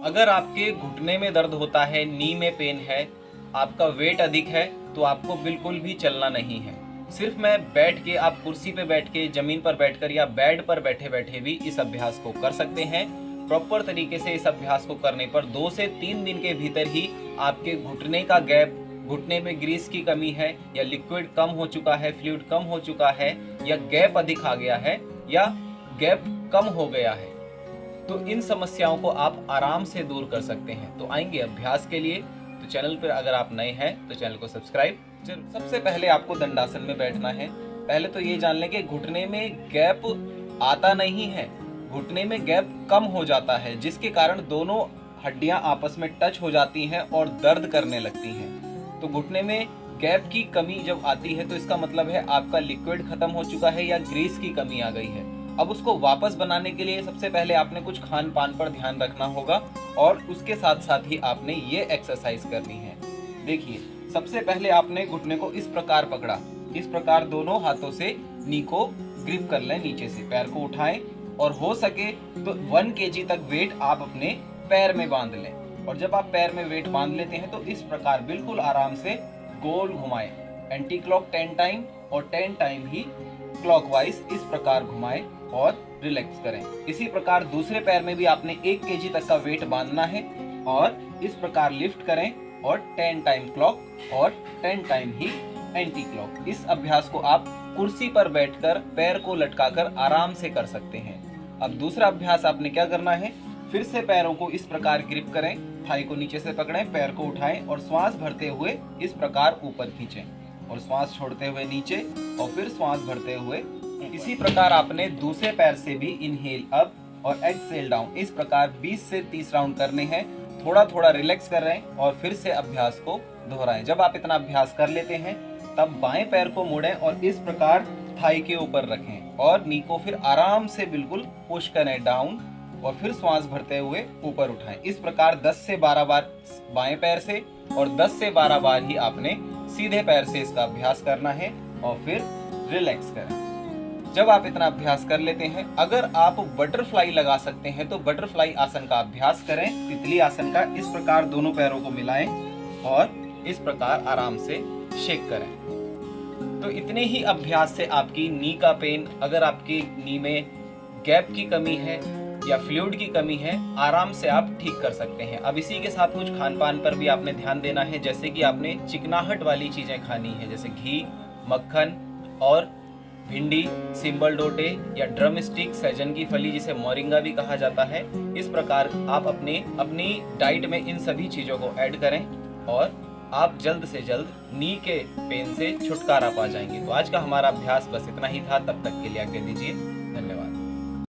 अगर आपके घुटने में दर्द होता है, नी में पेन है, आपका वेट अधिक है, तो आपको बिल्कुल भी चलना नहीं है। सिर्फ मैं बैठ के, आप कुर्सी पे बैठ के, ज़मीन पर बैठकर या बेड पर बैठे बैठे भी इस अभ्यास को कर सकते हैं। प्रॉपर तरीके से इस अभ्यास को करने पर 2 से 3 दिन के भीतर ही आपके घुटने का गैप, घुटने में ग्रीस की कमी है या लिक्विड कम हो चुका है, फ्लूइड कम हो चुका है या गैप अधिक आ गया है या गैप कम हो गया है, तो इन समस्याओं को आप आराम से दूर कर सकते हैं। तो आएंगे अभ्यास के लिए। तो चैनल पर अगर आप नए हैं तो चैनल को सब्सक्राइब जरूर। सबसे पहले आपको दंडासन में बैठना है। पहले तो ये जान लें कि घुटने में गैप आता नहीं है, घुटने में गैप कम हो जाता है, जिसके कारण दोनों हड्डियां आपस में टच हो जाती हैं और दर्द करने लगती हैं। तो घुटने में गैप की कमी जब आती है तो इसका मतलब है आपका लिक्विड खत्म हो चुका है या ग्रीस की कमी आ गई है। अब उसको वापस बनाने के लिए सबसे पहले आपने कुछ खान पान पर ध्यान रखना होगा और उसके साथ साथ ही आपने ये एक्सरसाइज करनी है। देखिए, सबसे पहले आपने घुटने को इस प्रकार पकड़ा, इस प्रकार दोनों हाथों से नी को ग्रिप कर लें, नीचे से पैर को उठाएं और हो सके तो 1 kg तक वेट आप अपने पैर में बांध लें। और जब आप पैर में वेट बांध लेते हैं तो इस प्रकार बिल्कुल आराम से गोल घुमाएं, एंटी क्लॉक 10 टाइम और 10 टाइम ही क्लॉकवाइज इस प्रकार घुमाएं और रिलैक्स करें। इसी प्रकार दूसरे पैर में भी आपने 1 kg तक का वेट बांधना है और इस प्रकार लिफ्ट करें और 10 टाइम क्लॉक और 10 टाइम ही एंटी क्लॉक। इस अभ्यास को आप कुर्सी पर बैठकर पैर को लटकाकर आराम से कर सकते हैं। अब दूसरा अभ्यास आपने क्या करना है, फिर से पैरों को इस प्रकार ग्रिप करें, थाई को नीचे से पकड़ें, पैर को उठाएं और श्वास भरते हुए इस प्रकार ऊपर खींचें और श्वास छोड़ते हुए नीचे और फिर श्वास भरते हुए। इसी प्रकार आपने दूसरे पैर से भी इनहेल अप और एक्सहेल डाउन इस प्रकार 20 से 30 राउंड करने हैं। थोड़ा थोड़ा रिलैक्स कर रहे हैं और फिर से अभ्यास को दोहराएं। जब आप इतना अभ्यास कर लेते हैं तब बाएं पैर को मोड़ें और इस प्रकार थाई के ऊपर रखें और नी को फिर आराम से बिल्कुल पुश करें डाउन और फिर श्वास भरते हुए ऊपर उठाएं। इस प्रकार 10 से 12 बार बाएं पैर से और 10 से 12 बार ही आपने सीधे पैर से इसका अभ्यास करना है और फिर रिलैक्स करें। जब आप इतना अभ्यास कर लेते हैं, अगर आप बटरफ्लाई लगा सकते हैं तो बटरफ्लाई आसन का अभ्यास करें, तितली आसन का। इस प्रकार दोनों पैरों को मिलाएं और इस प्रकार आराम से शेक करें। तो इतने ही अभ्यास से आपकी नी का पेन, अगर आपकी नी में गैप की कमी है या फ्लूइड की कमी है, आराम से आप ठीक कर सकते हैं। अब इसी के साथ कुछ खान पान पर भी आपने ध्यान देना है, जैसे कि आपने चिकनाहट वाली चीजें खानी है, जैसे घी, मक्खन और भिंडी, सिंबल डोटे या ड्रम स्टिक, सहजन की फली जिसे मोरिंगा भी कहा जाता है। इस प्रकार आप अपनी डाइट में इन सभी चीजों को ऐड करें और आप जल्द से जल्द नी के पेन से छुटकारा पा जाएंगे। तो आज का हमारा अभ्यास बस इतना ही था। तब तक के लिए आज्ञा दीजिए।